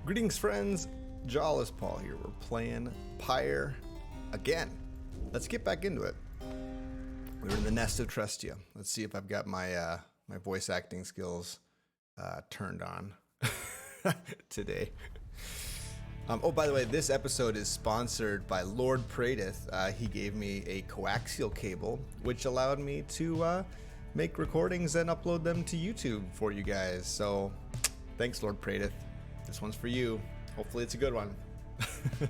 Greetings, friends. Jawless Paul here. We're playing Pyre again. Let's get back into it. We're in the nest of Trestia. Let's see if I've got my my voice acting skills turned on today. Oh, by the way, this episode is sponsored by Lord Pradith. He gave me a coaxial cable, which allowed me to make recordings and upload them to YouTube for you guys. So, thanks, Lord Pradith. This one's for you. Hopefully it's a good one. All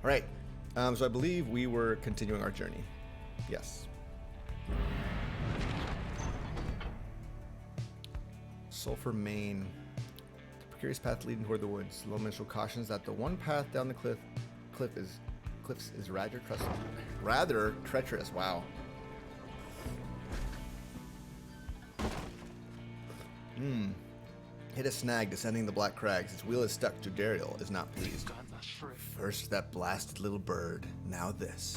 right. So I believe we were continuing our journey. Yes. Sulphur Main. Precarious path leading toward the woods. Low minstrel cautions that the one path down the cliffs is rather treacherous. Wow. Hit a snag descending the black crags. Its wheel is stuck. Jodariel is not pleased. First that blasted little bird, now this.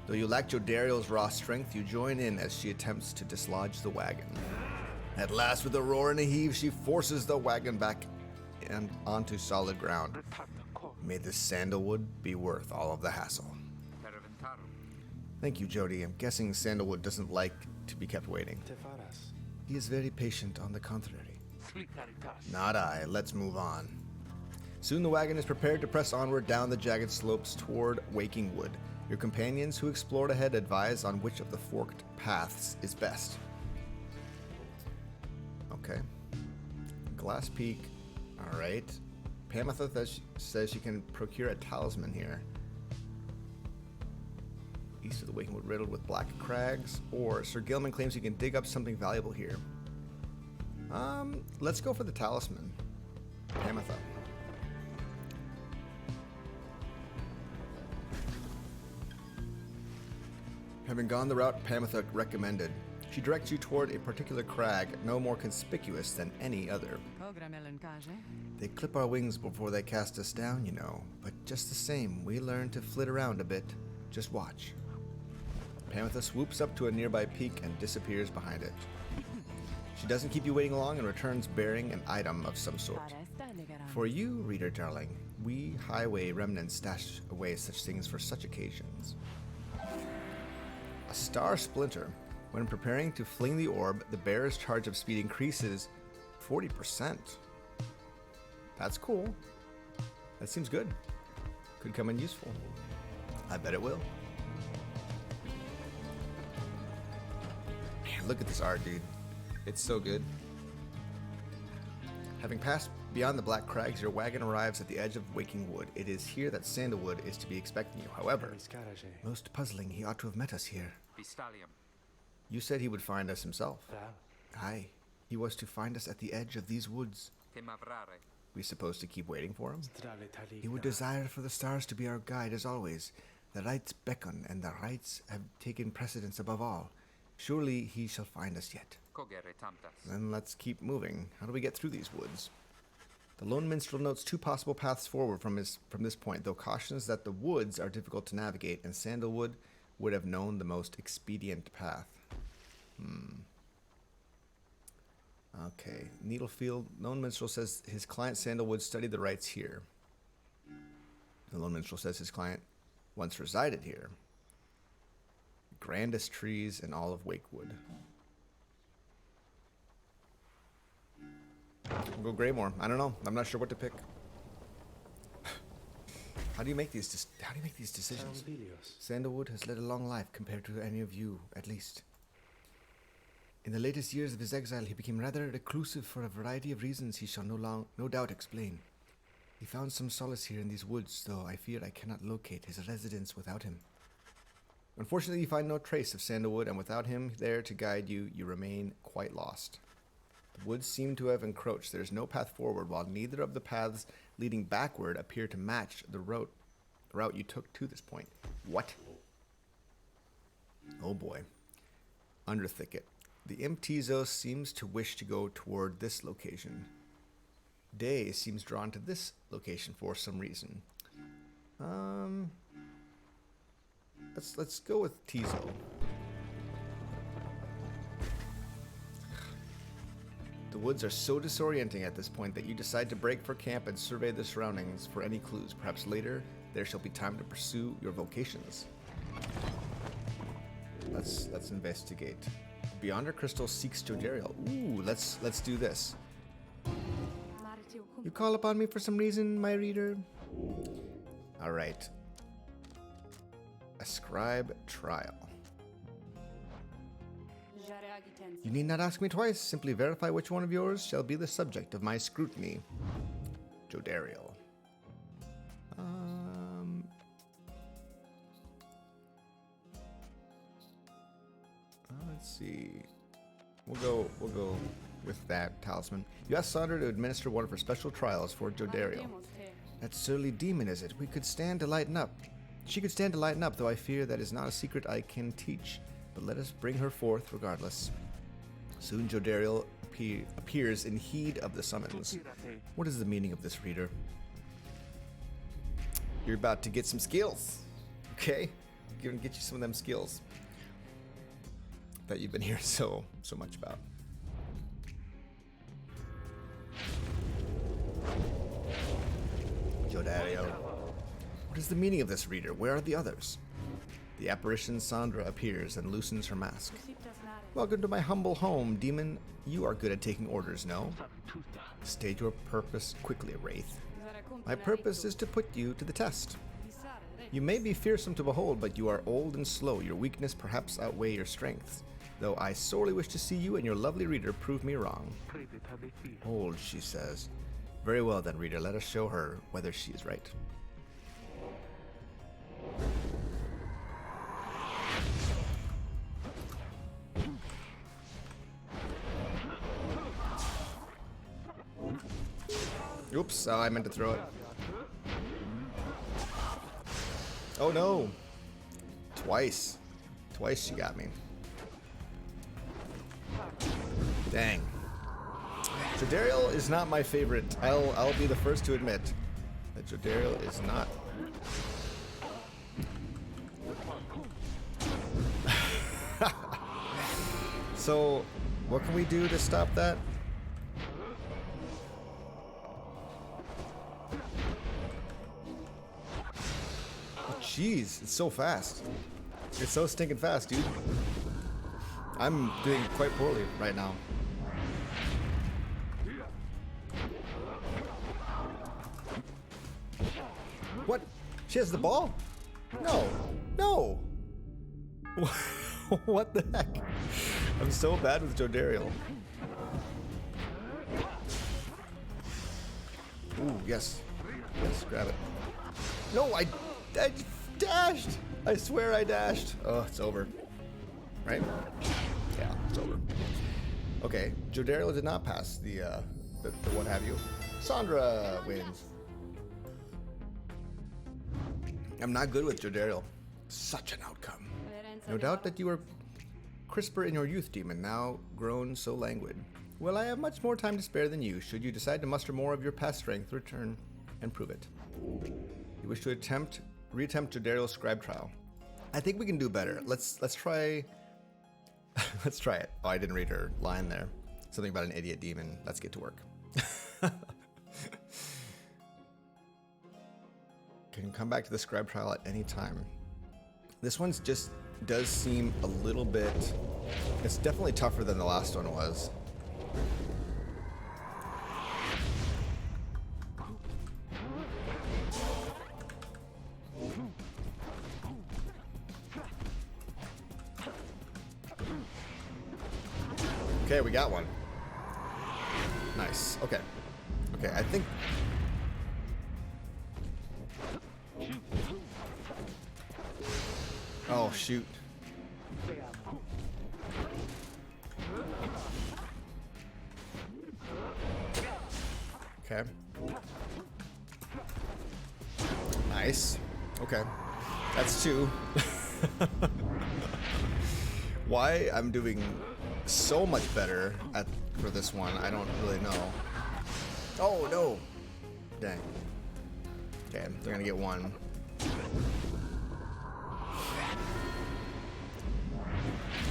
Though you lack Jodariel's raw strength, you join in as she attempts to dislodge the wagon. At last, with a roar and a heave, she forces the wagon back and onto solid ground. May this sandalwood be worth all of the hassle. Thank you, Jody. I'm guessing Sandalwood doesn't like to be kept waiting. He is very patient, on the contrary. Not I. Let's move on. Soon the wagon is prepared to press onward down the jagged slopes toward Waking Wood. Your companions who explored ahead advise on which of the forked paths is best. Okay. Glass Peak. Alright. Pamatha says she can procure a talisman here. East of the Waking Wood riddled with black crags. Or Sir Gilman claims he can dig up something valuable here. Let's go for the talisman. Pamatha. Having gone the route Pamatha recommended, she directs you toward a particular crag no more conspicuous than any other. They clip our wings before they cast us down, you know, but just the same, we learn to flit around a bit. Just watch. Pamatha swoops up to a nearby peak and disappears behind it. She doesn't keep you waiting long and returns bearing an item of some sort. For you, reader darling, we highway remnants stash away such things for such occasions. A star splinter. When preparing to fling the orb, the bearer's charge of speed increases 40%. That's cool. That seems good. Could come in useful. I bet it will. Man, look at this art, dude. It's so good. Having passed beyond the black crags, your wagon arrives at the edge of Waking Wood. It is here that Sandalwood is to be expecting you. However, most puzzling, he ought to have met us here. You said he would find us himself. Aye, he was to find us at the edge of these woods. We supposed to keep waiting for him? He would desire for the stars to be our guide as always. The Rites beckon, and the Rites have taken precedence above all. Surely he shall find us yet. Then let's keep moving. How do we get through these woods? The lone minstrel notes two possible paths forward from this point, though cautions that the woods are difficult to navigate, and Sandalwood would have known the most expedient path. Okay. Needlefield. Lone minstrel says his client Sandalwood studied the rites here. The lone minstrel says his client once resided here. Grandest trees in all of Wakewood. We'll go Greymore. I don't know. I'm not sure what to pick. How do you make these decisions? Sandalwood has led a long life compared to any of you, at least. In the latest years of his exile, he became rather reclusive for a variety of reasons he shall no doubt explain. He found some solace here in these woods, though I fear I cannot locate his residence without him. Unfortunately, you find no trace of Sandalwood, and without him there to guide you, you remain quite lost. The woods seem to have encroached. There is no path forward, while neither of the paths leading backward appear to match the route you took to this point. What? Oh boy. Underthicket. The Imp Tizos seems to wish to go toward this location. Day seems drawn to this location for some reason. Let's go with Tizo. The woods are so disorienting at this point that you decide to break for camp and survey the surroundings for any clues. Perhaps later there shall be time to pursue your vocations. Let's investigate. Beyond our crystal seeks Jodariel. Ooh, let's do this. You call upon me for some reason, my reader? Alright. Ascribe trial. You need not ask me twice. Simply verify which one of yours shall be the subject of my scrutiny. Jodariel. Let's see. We'll go with that talisman. You asked Sandra to administer one of her special trials for Jodariel. That surly demon, is it? We could stand to lighten up. She could stand to lighten up, though I fear that is not a secret I can teach. But let us bring her forth regardless. Soon Jodariel appears in heed of the summons. What is the meaning of this, reader? You're about to get some skills. Okay? Gonna get you some of them skills that you've been hearing so much about. Jodariel. What is the meaning of this, reader? Where are the others? The apparition Sandra appears and loosens her mask. Welcome to my humble home, demon. You are good at taking orders, no? State your purpose quickly, Wraith. My purpose is to put you to the test. You may be fearsome to behold, but you are old and slow. Your weakness perhaps outweigh your strengths. Though I sorely wish to see you and your lovely reader prove me wrong. Old, she says. Very well then, reader. Let us show her whether she is right. Oops, I meant to throw it. Oh no! Twice. Twice she got me. Dang. Jodariel is not my favorite. I'll be the first to admit that Jodariel is not. So, what can we do to stop that? Oh, jeez, it's so fast. It's so stinking fast, dude. I'm doing quite poorly right now. What? She has the ball? No. No. What the heck? I'm so bad with Jodariel. Ooh, yes. Yes, grab it. No, I dashed. I swear I dashed. Oh, it's over. Right? Yeah, it's over. Okay, Jodariel did not pass the what have you. Sandra wins. I'm not good with Jodariel. Such an outcome. No doubt that you were crisper in your youth, demon, now grown so languid. Well, I have much more time to spare than you. Should you decide to muster more of your past strength, return and prove it. You wish to reattempt Jodariel's scribe trial. I think we can do better. Let's try. Let's try it. Oh, I didn't read her line there. Something about an idiot demon. Let's get to work. Can come back to the scribe trial at any time. This one's just does seem a little bit. It's definitely tougher than the last one was. Okay, we got one. Nice. Okay. Okay, I think. Oh, shoot. Okay. Nice. Okay. That's two. Why I'm doing so much better for this one, I don't really know. Oh, no. Dang. Okay, they're gonna get one.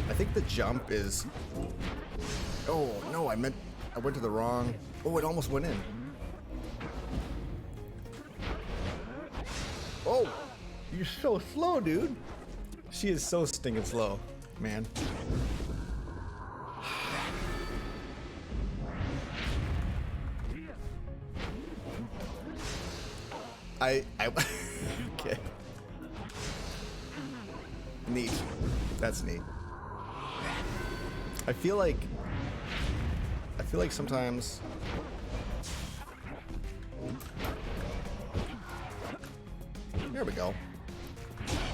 I think the jump is... Oh, no, I meant I went to the wrong... Oh, it almost went in. Oh! You're so slow, dude. She is so stinking slow, man. Okay. Neat. That's neat. I feel like sometimes there we go.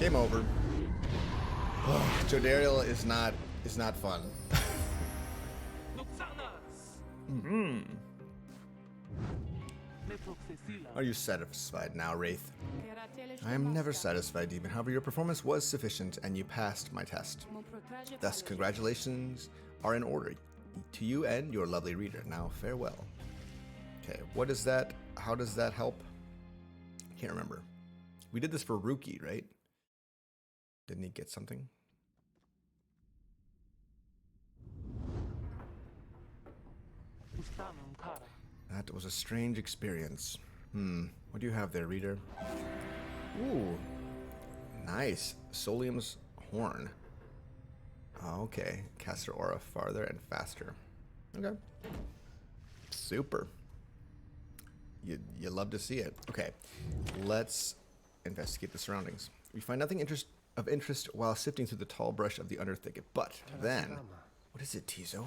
Game over. Oh, Jodariel is not fun. Are you satisfied now, Wraith? I am never satisfied, Demon. However, your performance was sufficient, and you passed my test. Thus, congratulations are in order to you and your lovely reader. Now, farewell. Okay, what is that? How does that help? I can't remember. We did this for Rookie, right? Didn't he get something? That was a strange experience. What do you have there, reader? Ooh, nice. Solium's horn. Oh, okay. Cast your aura farther and faster. Okay. Super. You love to see it. Okay, let's investigate the surroundings. We find nothing of interest while sifting through the tall brush of the underthicket. But then, what is it, Tizo?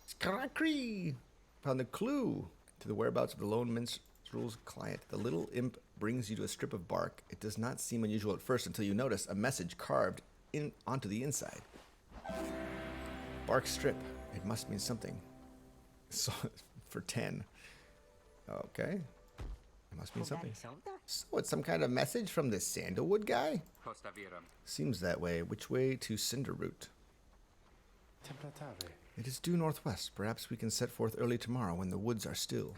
Skrakri! Found the clue to the whereabouts of the lone minstrel's client. The little imp brings you to a strip of bark. It does not seem unusual at first until you notice a message carved onto the inside. Bark strip. It must mean something. So, for 10. Okay. It must mean something. So it's some kind of message from the Sandalwood guy? Seems that way. Which way to Cinderroot? It is due northwest. Perhaps we can set forth early tomorrow when the woods are still.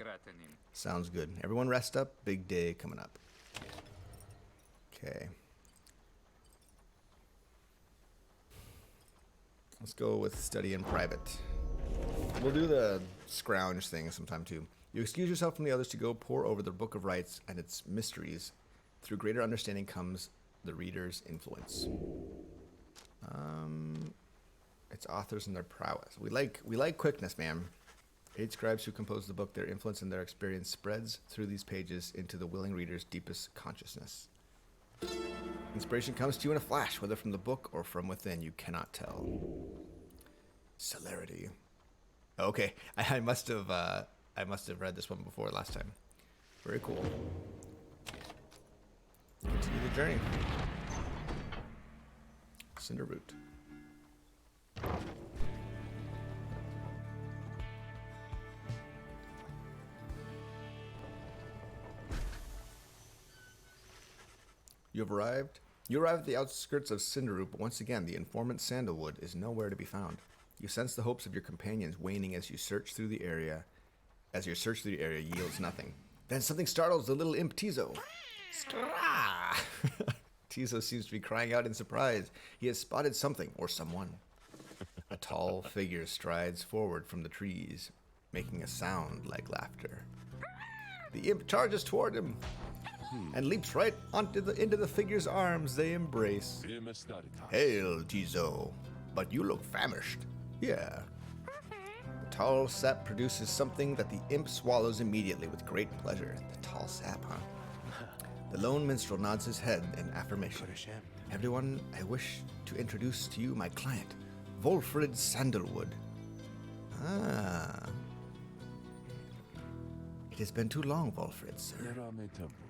Sounds good. Everyone rest up. Big day coming up. Okay. Let's go with study in private. We'll do the scrounge thing sometime too. You excuse yourself from the others to go pore over the Book of Rites and its mysteries. Through greater understanding comes the reader's influence. Its authors and their prowess. We like quickness, man. 8 scribes who composed the book, their influence and their experience spreads through these pages into the willing reader's deepest consciousness. Inspiration comes to you in a flash, whether from the book or from within, you cannot tell. Celerity. Okay, I must have read this one before last time. Very cool. Continue the journey. Cinderroot. You arrive at the outskirts of Cinderroot, but once again, the informant Sandalwood is nowhere to be found. You sense the hopes of your companions waning as you search through the area. As your search through the area yields nothing. Then something startles the little imp Tizo. Skra! Tizo seems to be crying out in surprise. He has spotted something or someone. A tall figure strides forward from the trees, making a sound like laughter. The imp charges toward him and leaps right into the figure's arms. They embrace. Hail, Tizo, but you look famished. Yeah. The tall sap produces something that the imp swallows immediately with great pleasure. The tall sap, huh? The lone minstrel nods his head in affirmation. Everyone, I wish to introduce to you my client, Wolfrid Sandalwood. Ah. It has been too long, Wolfrid, sir.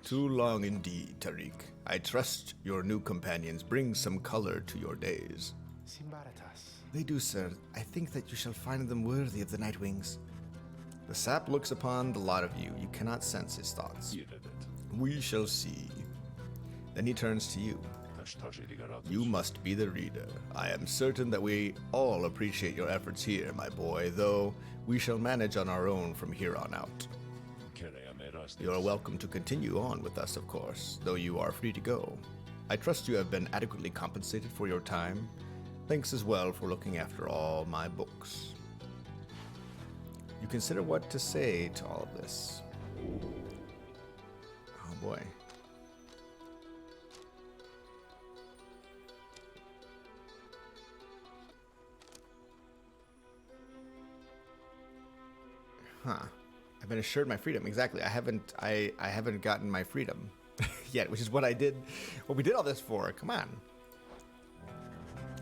Too long indeed, Tariq. I trust your new companions bring some color to your days. They do, sir. I think that you shall find them worthy of the Nightwings. The sap looks upon the lot of you. You cannot sense his thoughts. We shall see. Then he turns to you. You must be the reader. I am certain that we all appreciate your efforts here, my boy, though we shall manage on our own from here on out. You are welcome to continue on with us, of course, though you are free to go. I trust you have been adequately compensated for your time. Thanks as well for looking after all my books. You consider what to say to all of this. Oh boy. Huh. I've been assured my freedom. Exactly. I haven't gotten my freedom yet, which is what I did. What we did all this for. Come on.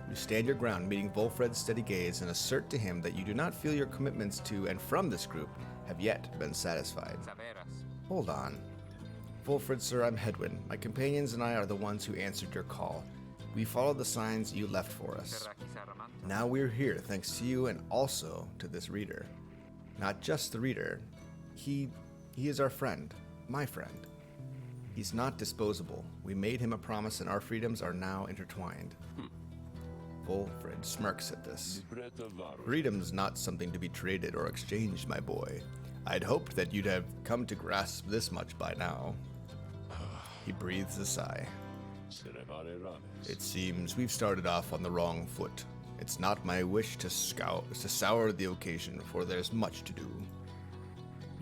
You stand your ground, meeting Volfred's steady gaze, and assert to him that you do not feel your commitments to and from this group have yet been satisfied. Hold on. Volfred, sir, I'm Hedwin. My companions and I are the ones who answered your call. We followed the signs you left for us. Now we're here thanks to you and also to this reader. Not just the reader. He is our friend. My friend. He's not disposable. We made him a promise and our freedoms are now intertwined. Volfred smirks at this. Freedom's not something to be traded or exchanged, my boy. I'd hoped that you'd have come to grasp this much by now. He breathes a sigh. It seems we've started off on the wrong foot. It's not my wish to sour the occasion, for there's much to do.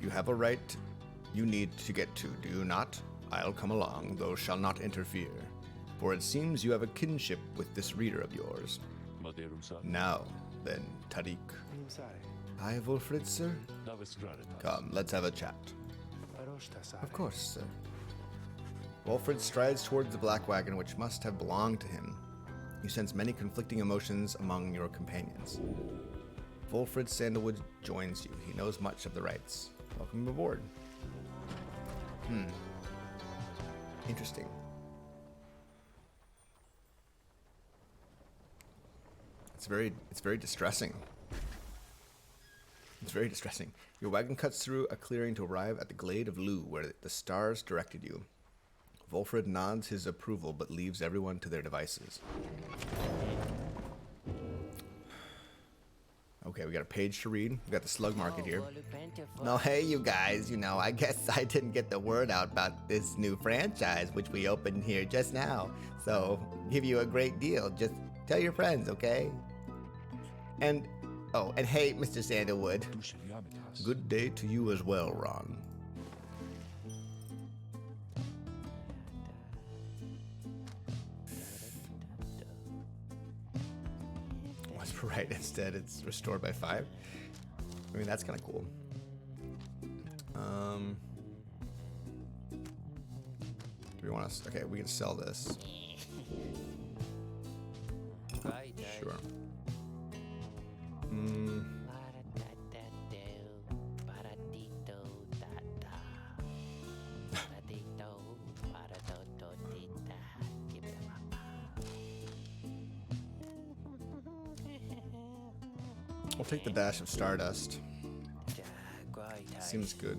You have a right you need to get to, do you not? I'll come along, though shall not interfere, for it seems you have a kinship with this reader of yours. Now, then, Tariq. Hi, Volfred, sir. Come, let's have a chat. Of course, sir. Volfred strides towards the black wagon, which must have belonged to him. You sense many conflicting emotions among your companions. Volfred Sandalwood joins you. He knows much of the Rites. Welcome aboard. Interesting. It's very distressing. It's very distressing. Your wagon cuts through a clearing to arrive at the glade of Lu, where the stars directed you. Volfred nods his approval, but leaves everyone to their devices. Okay, we got a page to read. We got the slug market here. No, hey, you guys, I guess I didn't get the word out about this new franchise, which we opened here just now. So, give you a great deal. Just tell your friends, okay? And hey, Mr. Sandalwood. Good day to you as well, Ron. Right, instead it's restored by 5. I mean, that's kind of cool. Do we want to? Okay, we can sell this. Sure. We'll take the dash of Stardust. Seems good.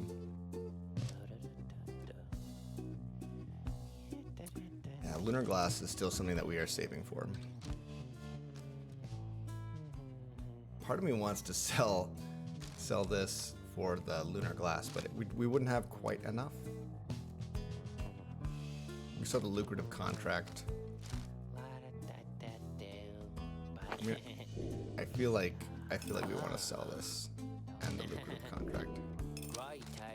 Yeah, Lunar Glass is still something that we are saving for. Part of me wants to sell this for the Lunar Glass, but we wouldn't have quite enough. We still have the lucrative contract. I mean, I feel like we want to sell this and the lucrative contract.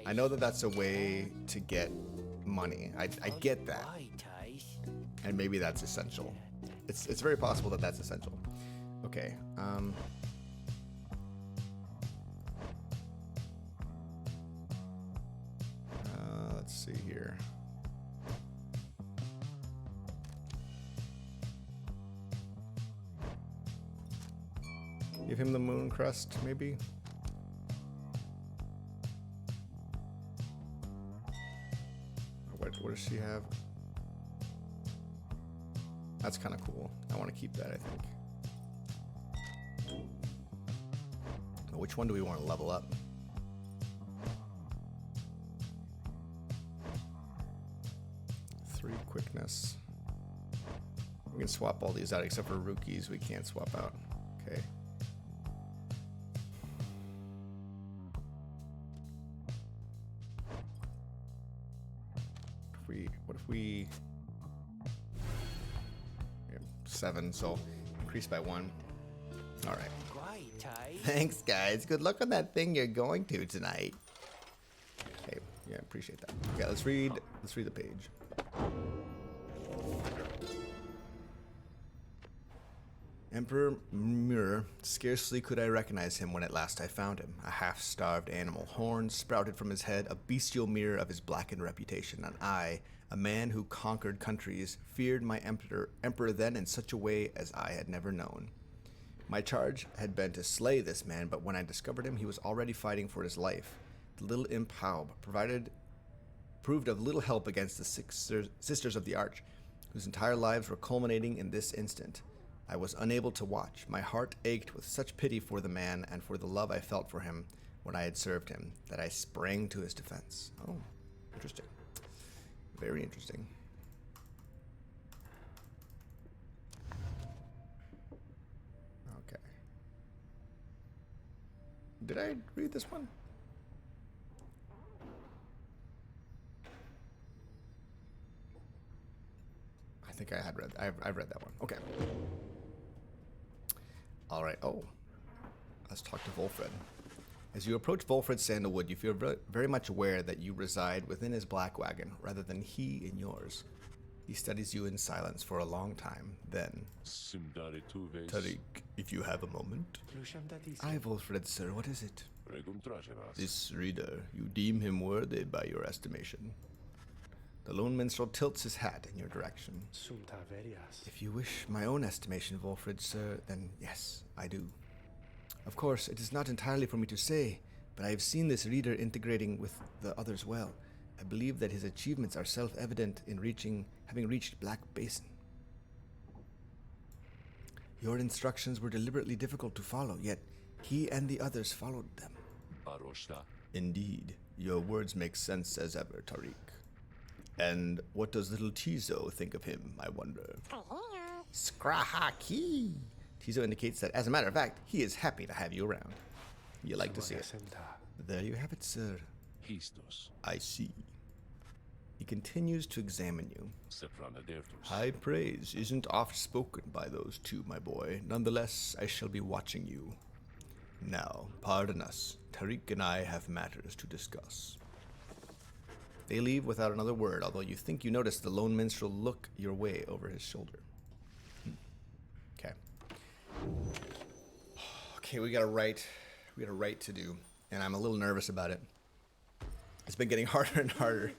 I know that that's a way to get money. I get that. And maybe that's essential. It's very possible that that's essential. Okay. Let's see here. Give him the moon crest, maybe? What does she have? That's kind of cool. I want to keep that, I think. Which one do we want to level up? Quickness. We can swap all these out except for rookies we can't swap out. Okay. What if we have 7, so increase by 1. All right. Rite, eh? Thanks, guys. Good luck on that thing you're going to tonight. Hey, yeah, appreciate that. Okay, let's read the page. Emperor Mur, scarcely could I recognize him when at last I found him. A half-starved animal, horns sprouted from his head, a bestial mirror of his blackened reputation, and I, a man who conquered countries, feared my emperor then in such a way as I had never known. My charge had been to slay this man, but when I discovered him, he was already fighting for his life. The little imp Haub proved of little help against the sisters of the Arch, whose entire lives were culminating in this instant. I was unable to watch. My heart ached with such pity for the man and for the love I felt for him when I had served him, that I sprang to his defense. Oh, interesting. Very interesting. Okay. Did I read this one? I think I had read. I've read that one. Okay. All right. Oh, let's talk to Volfred. As you approach Volfred's Sandalwood, you feel very much aware that you reside within his black wagon rather than he in yours. He studies you in silence for a long time. Then, Tariq, if you have a moment. Aye, Volfred, sir. What is it? This reader, you deem him worthy by your estimation. The lone minstrel tilts his hat in your direction. If you wish my own estimation, Volfred, sir, then yes, I do. Of course, it is not entirely for me to say, but I have seen this reader integrating with the others well. I believe that his achievements are self-evident in having reached Black Basin. Your instructions were deliberately difficult to follow, yet he and the others followed them. Indeed, your words make sense as ever, Tariq. And what does little Tizo think of him, I wonder? Skrahaki! Tizo indicates that, as a matter of fact, he is happy to have you around. You like to see it. There you have it, sir. I see. He continues to examine you. High praise isn't oft spoken by those two, my boy. Nonetheless, I shall be watching you. Now, pardon us. Tariq and I have matters to discuss. They leave without another word, although you think you notice the lone minstrel look your way over his shoulder. Okay. Okay, we got a Rite to do, and I'm a little nervous about it. It's been getting harder and harder.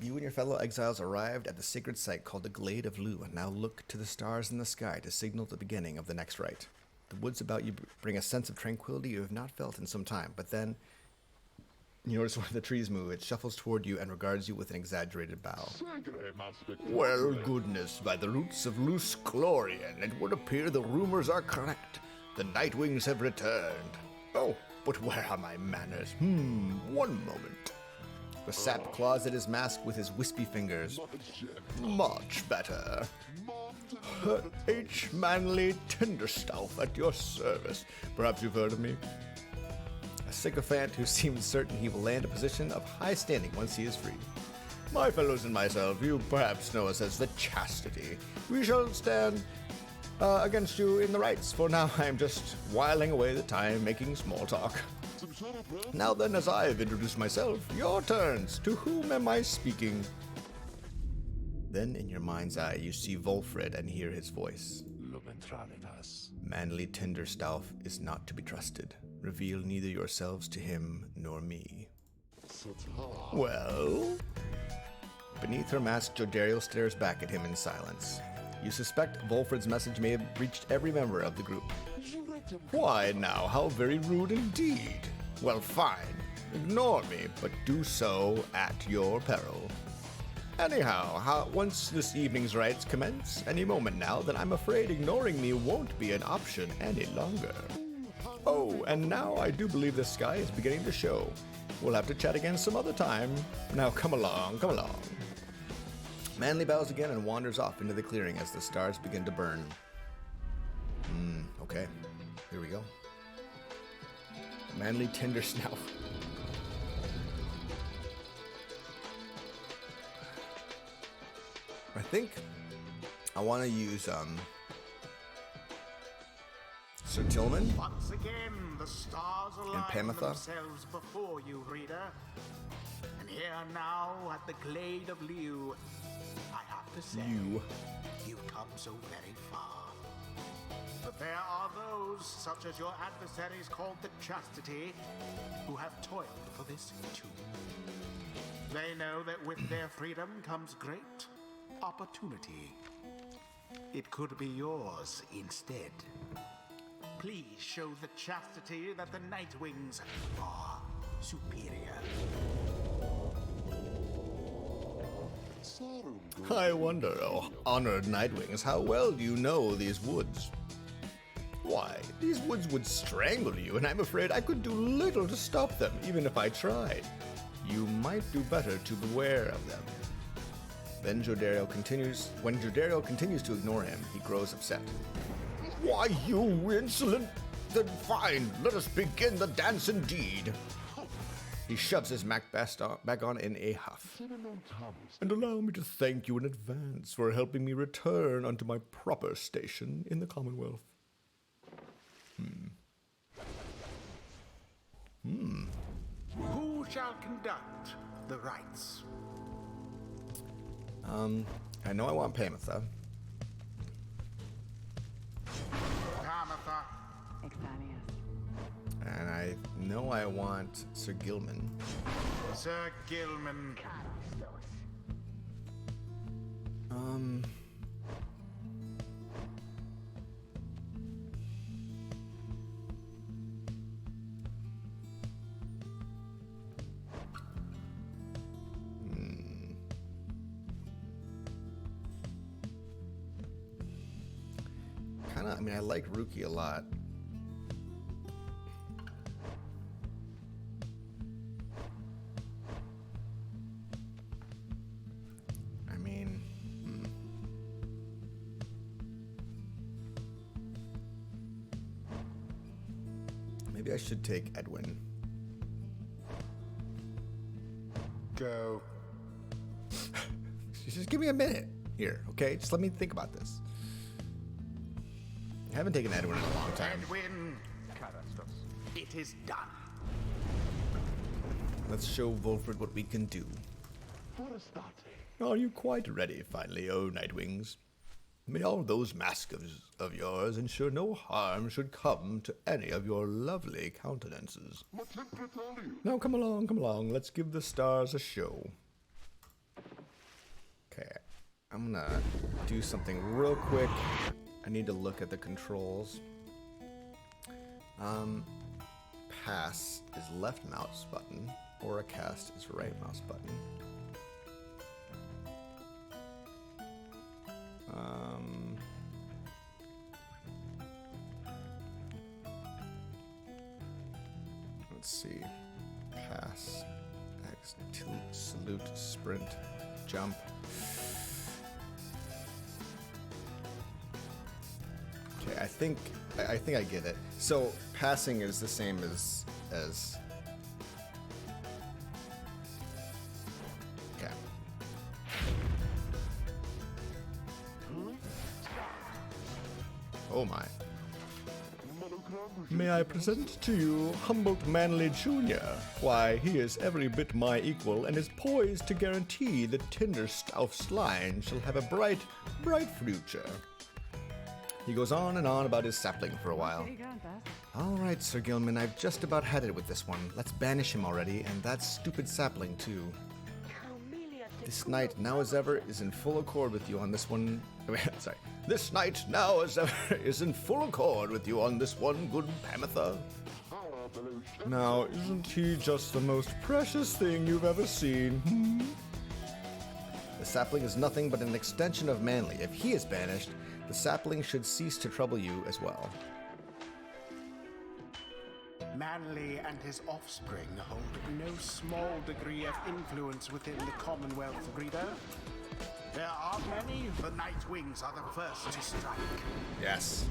You and your fellow exiles arrived at the sacred site called the Glade of Lu, and now look to the stars in the sky to signal the beginning of the next rite. The woods about you bring a sense of tranquility you have not felt in some time, but then you notice one of the trees move. It shuffles toward you and regards you with an exaggerated bow. Well, goodness, by the roots of Luce Glorian, it would appear the rumors are correct. The Nightwings have returned. Oh, but where are my manners? One moment. The sap claws at his mask with his wispy fingers. Much better. H. Manly Tenderstauf at your service. Perhaps you've heard of me? A sycophant who seems certain he will land a position of high standing once he is free. My fellows and myself, you perhaps know us as the Chastity. We shall stand against you in the rites, for now I am just whiling away the time making small talk. Now then, as I have introduced myself, your turns. To whom am I speaking? Then in your mind's eye you see Volfred and hear his voice. Manly Tenderstauf is not to be trusted. Reveal neither yourselves to him nor me. Well? Beneath her mask, Jodariel stares back at him in silence. You suspect Volfred's message may have reached every member of the group. Why now, how very rude indeed. Well, fine. Ignore me, but do so at your peril. Anyhow, once this evening's rites commence, any moment now, then I'm afraid ignoring me won't be an option any longer. Oh, and now I do believe the sky is beginning to show. We'll have to chat again some other time. Now come along, come along. Manly bows again and wanders off into the clearing as the stars begin to burn. Okay. Here we go. Manly Tenderstauf. I think I want to use Sir Tillman? Once again, the stars align themselves before you, reader. And here now at the Glade of Liu, I have to say, you've come so very far. But there are those, such as your adversaries called the Chastity, who have toiled for this too. They know that with their freedom comes great opportunity. It could be yours instead. Please show the Chastity that the Nightwings are superior. I wonder, oh, honored Nightwings, how well do you know these woods? Why, these woods would strangle you, and I'm afraid I could do little to stop them, even if I tried. You might do better to beware of them. Then when Jordario continues to ignore him, he grows upset. Why, you insolent! Then fine, let us begin the dance indeed. He shoves his Mac back on in a huff. And allow me to thank you in advance for helping me return unto my proper station in the Commonwealth. Who shall conduct the rites? I know I want Pamitha. Pamitha. And I know I want Sir Gilman. Sir Gilman. I mean, I like Ruki a lot. I mean, maybe I should take Edwin. Go. Just give me a minute here, okay? Just let me think about this. I haven't taken Edwin in a long time. Edwin, it is done. Let's show Wolfred what we can do. Are you quite ready, finally, oh Nightwings? May all those masks of yours ensure no harm should come to any of your lovely countenances. Now come along, let's give the stars a show. Okay, I'm gonna do something real quick. I need to look at the controls. Pass is left mouse button, or a cast is right mouse button. Let's see. Pass, X, tilt, salute, sprint, jump. Okay, I think I get it. So passing is the same as okay. Oh my. May I present to you Humboldt Manley Jr.? Why, he is every bit my equal and is poised to guarantee that Tinderstouf's line shall have a bright, bright future. He goes on and on about his sapling for a while. All right, Sir Gilman, I've just about had it with this one. Let's banish him already, and that stupid sapling, too. This knight, now as ever, is in full accord with you on this one. Sorry. This knight, now as ever, is in full accord with you on this one, good Pamitha. Now, isn't he just the most precious thing you've ever seen? The sapling is nothing but an extension of Manly. If he is banished, the sapling should cease to trouble you as well. Manly and his offspring hold no small degree of influence within the Commonwealth, reader. There are many. The Nightwings are the first to strike. Yes.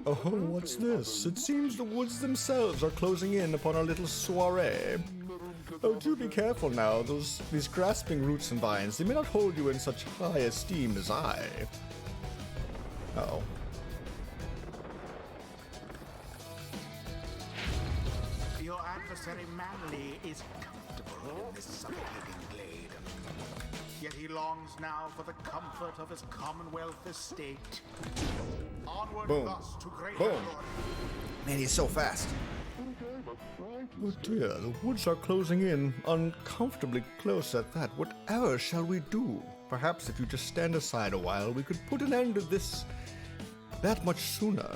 Oh, what's this? It seems the woods themselves are closing in upon our little soiree. Oh, do be careful now. These grasping roots and vines, they may not hold you in such high esteem as I. Uh-oh. very manly is comfortable in this suffocating glade. Yet he longs now for the comfort of his Commonwealth estate. Onward thus to greater glory. Man, he's so fast. Oh dear, the woods are closing in, uncomfortably close at that. Whatever shall we do? Perhaps if you just stand aside a while, we could put an end to this that much sooner.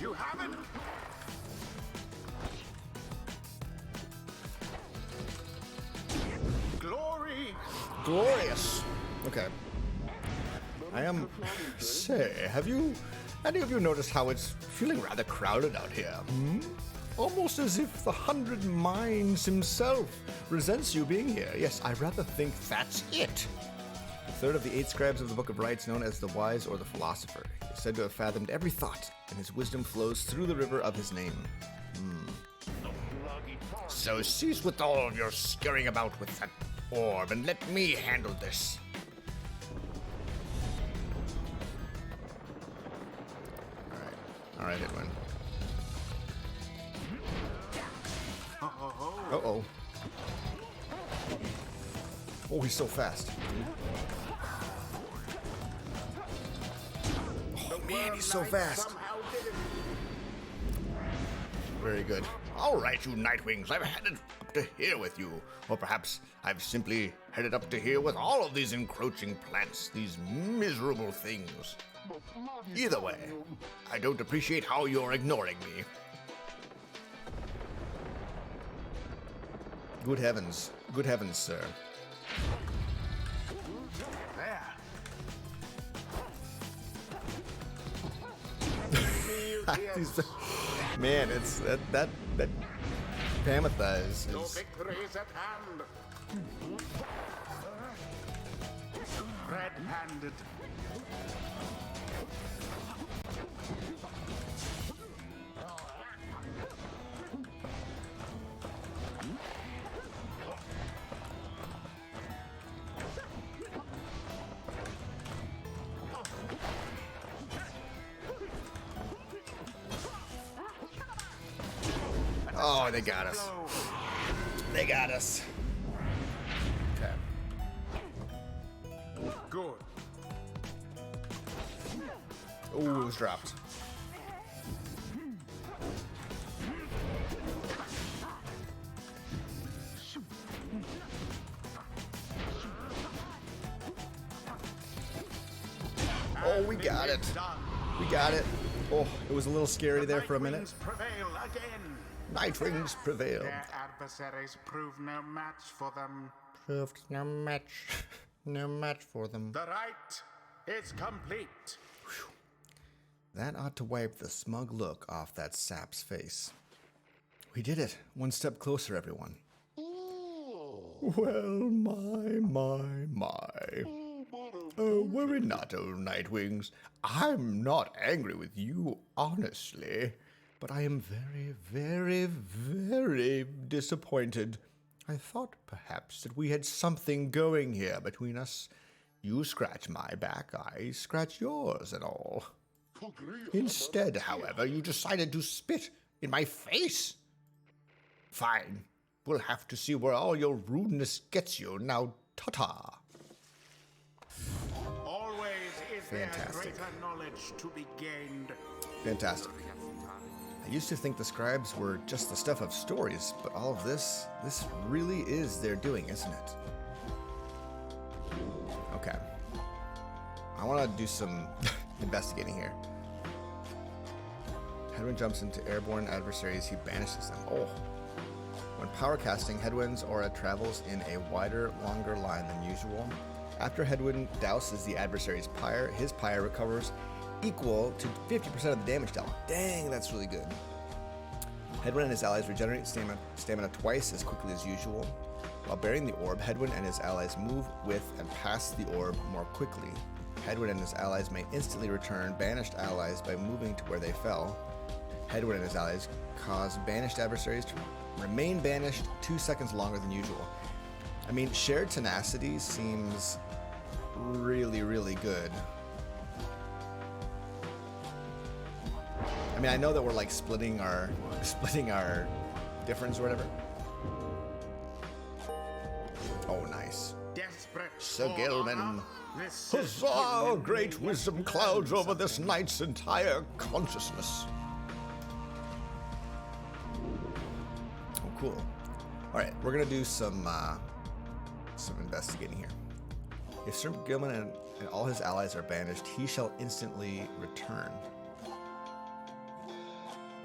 You have it! Glory! Glorious! Okay. Say, have any of you noticed how it's feeling rather crowded out here? Almost as if the 100 Minds himself resents you being here. Yes, I rather think that's it. The third of the 8 scribes of the Book of Rites, known as the Wise or the Philosopher, is said to have fathomed every thought, and his wisdom flows through the river of his name. So cease with all your scurrying about with that orb, and let me handle this. Alright, Edwin. Uh-oh. Oh, he's so fast. Oh, man, he's so fast. Very good. All right, you Nightwings, I've headed up to here with you. Or perhaps I've simply headed up to here with all of these encroaching plants, these miserable things. Either way, I don't appreciate how you're ignoring me. Good heavens, sir. There. Man, it's that Pamitha is. No victory is at hand. Red-handed. Oh, they got us. They got us. Okay. Good. Oh, it was dropped. Oh, we got it. We got it. Oh, it was a little scary there for a minute. Prevail again. Nightwings prevail. Their adversaries prove no match for them. Proved no match. No match for them. The Rite is complete. Whew. That ought to wipe the smug look off that sap's face. We did it. One step closer, everyone. Well, my. Oh, worry not, old Nightwings. I'm not angry with you, honestly. But I am very, very, very disappointed. I thought perhaps that we had something going here between us. You scratch my back, I scratch yours and all. Instead, however, you decided to spit in my face. Fine. We'll have to see where all your rudeness gets you. Now, ta-ta. Always is Fantastic. there greater knowledge to be gained. Fantastic. I used to think the scribes were just the stuff of stories, but all of this really is their doing, isn't it? Okay. I want to do some investigating here. Headwind jumps into airborne adversaries, he banishes them. Oh. When power casting, Headwind's aura travels in a wider, longer line than usual. After Headwind douses the adversary's Pyre, his Pyre recovers equal to 50% of the damage dealt. Dang, that's really good. Headwind and his allies regenerate stamina twice as quickly as usual. While bearing the orb, Headwind and his allies move with and past the orb more quickly. Headwind and his allies may instantly return banished allies by moving to where they fell. Headwind and his allies cause banished adversaries to remain banished 2 seconds longer than usual. I mean, shared tenacity seems really, really good. I mean, I know that we're like splitting our difference or whatever. Oh, nice. Sir Gilman. Huzzah! Great wisdom clouds over this knight's entire consciousness. Oh, cool. All right, we're gonna do some investigating here. If Sir Gilman and all his allies are banished, he shall instantly return.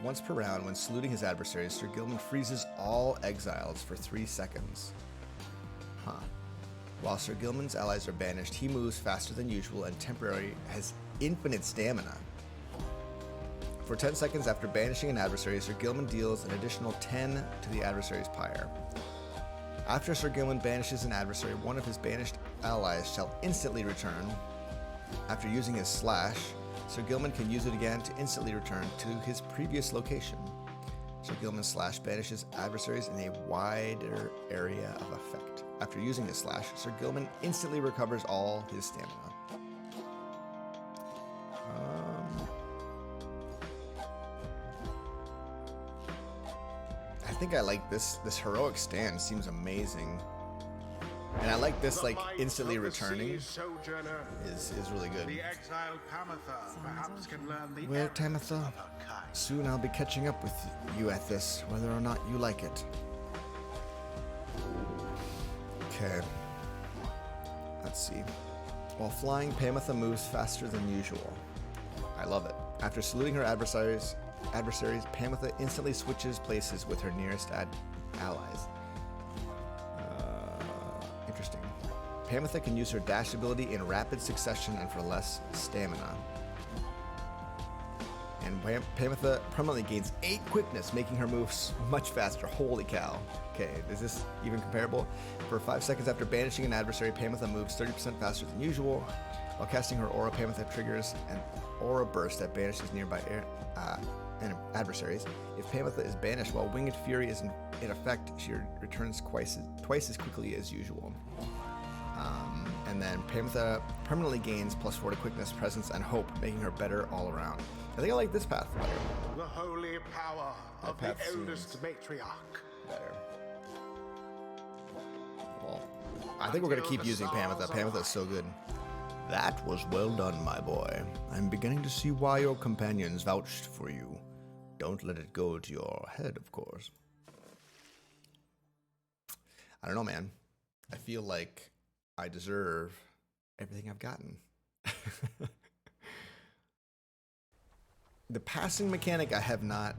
Once per round, when saluting his adversaries, Sir Gilman freezes all exiles for 3 seconds. Huh. While Sir Gilman's allies are banished, he moves faster than usual and temporarily has infinite stamina. For 10 seconds after banishing an adversary, Sir Gilman deals an additional 10 to the adversary's pyre. After Sir Gilman banishes an adversary, one of his banished allies shall instantly return. After using his slash, Sir Gilman can use it again to instantly return to his previous location. Sir Gilman's slash banishes adversaries in a wider area of effect. After using his slash, Sir Gilman instantly recovers all his stamina. I think I like this. This heroic stand seems amazing. And I like this, like, instantly returning is really good. The exile Tamitha perhaps can learn the Well, Tamitha, soon I'll be catching up with you at this, whether or not you like it. Okay. Let's see. While flying, Pamitha moves faster than usual. I love it. After saluting her adversaries, Pamitha instantly switches places with her nearest allies. Interesting. Pamitha can use her dash ability in rapid succession and for less stamina. And Pamitha permanently gains 8 quickness, making her moves much faster. Holy cow. Okay, is this even comparable? For 5 seconds after banishing an adversary, Pamitha moves 30% faster than usual. While casting her aura, Pamitha triggers an aura burst that banishes nearby adversaries. If Pamitha is banished while Winged Fury is in effect, she returns twice as quickly as usual. And then Pamitha permanently gains +4 to quickness, presence, and hope, making her better all around. I think I like this path better. The holy power of the eldest matriarch. Better. Well, I think we're going to keep using Pamitha. Pamitha is so good. That was well done, my boy. I'm beginning to see why your companions vouched for you. Don't let it go to your head, of course. I don't know, man. I feel like I deserve everything I've gotten. The passing mechanic I have not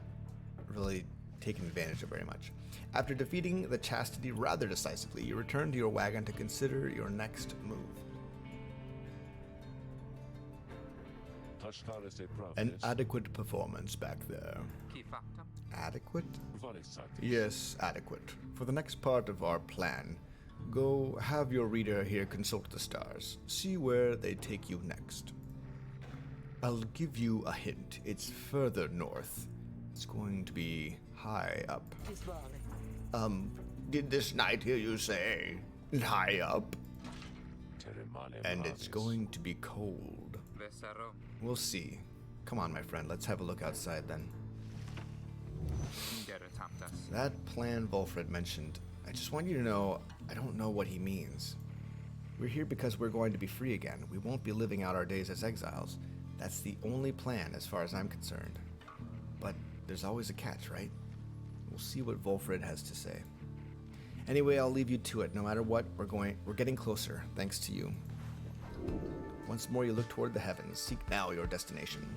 really taken advantage of very much. After defeating the Chastity rather decisively, you return to your wagon to consider your next move. An adequate performance back there. Adequate? Yes, adequate. For the next part of our plan, go have your reader here consult the stars. See where they take you next. I'll give you a hint. It's further north. It's going to be high up. Did this knight hear you say high up? And it's going to be cold. We'll see. Come on, my friend. Let's have a look outside then. That plan Wolfred mentioned, I just want you to know, I don't know what he means. We're here because we're going to be free again. We won't be living out our days as exiles. That's the only plan as far as I'm concerned. But there's always a catch, right? We'll see what Wolfred has to say. Anyway, I'll leave you to it. No matter what, we're getting closer, thanks to you. Once more you look toward the heavens. Seek now your destination.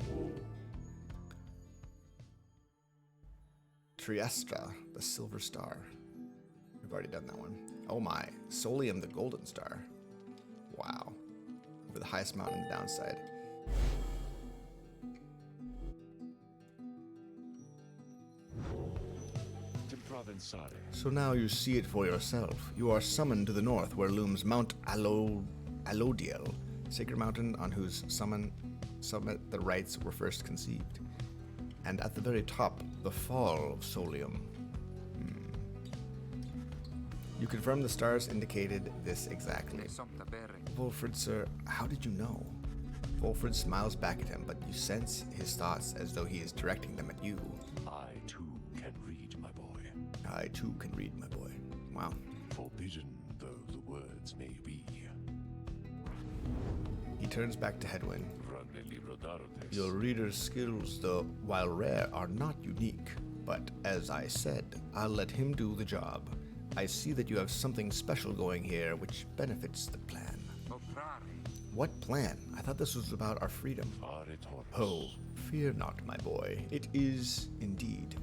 Triestra, the Silver Star. We've already done that one. Oh my, Solium, the Golden Star. Wow. Over the highest mountain on the downside. So now you see it for yourself. You are summoned to the north, where looms Mount Alodiel, sacred mountain on whose summit the rites were first conceived. And at the very top, the fall of Solium. You confirm the stars indicated this exactly. Wolfred, sir, how did you know? Fulford smiles back at him, but you sense his thoughts as though he is directing them at you. I too can read, my boy. I too can read, my boy. Wow. Forbidden though the words may be. He turns back to Hedwyn. Your reader's skills, though, while rare, are not unique. But, as I said, I'll let him do the job. I see that you have something special going here which benefits the plan. What plan? I thought this was about our freedom. Oh, fear not, my boy. It is, indeed.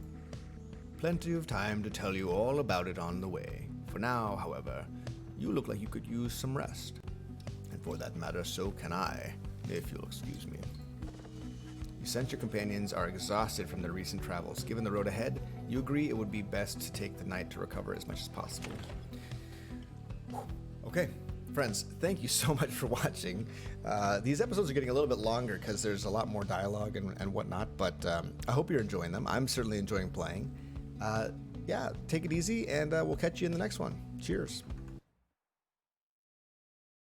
Plenty of time to tell you all about it on the way. For now, however, you look like you could use some rest. And for that matter, so can I, if you'll excuse me. You sense your companions are exhausted from their recent travels. Given the road ahead, you agree it would be best to take the night to recover as much as possible. Okay, friends, thank you so much for watching. These episodes are getting a little bit longer because there's a lot more dialogue and whatnot, but I hope you're enjoying them. I'm certainly enjoying playing. Yeah, take it easy, and we'll catch you in the next one. Cheers.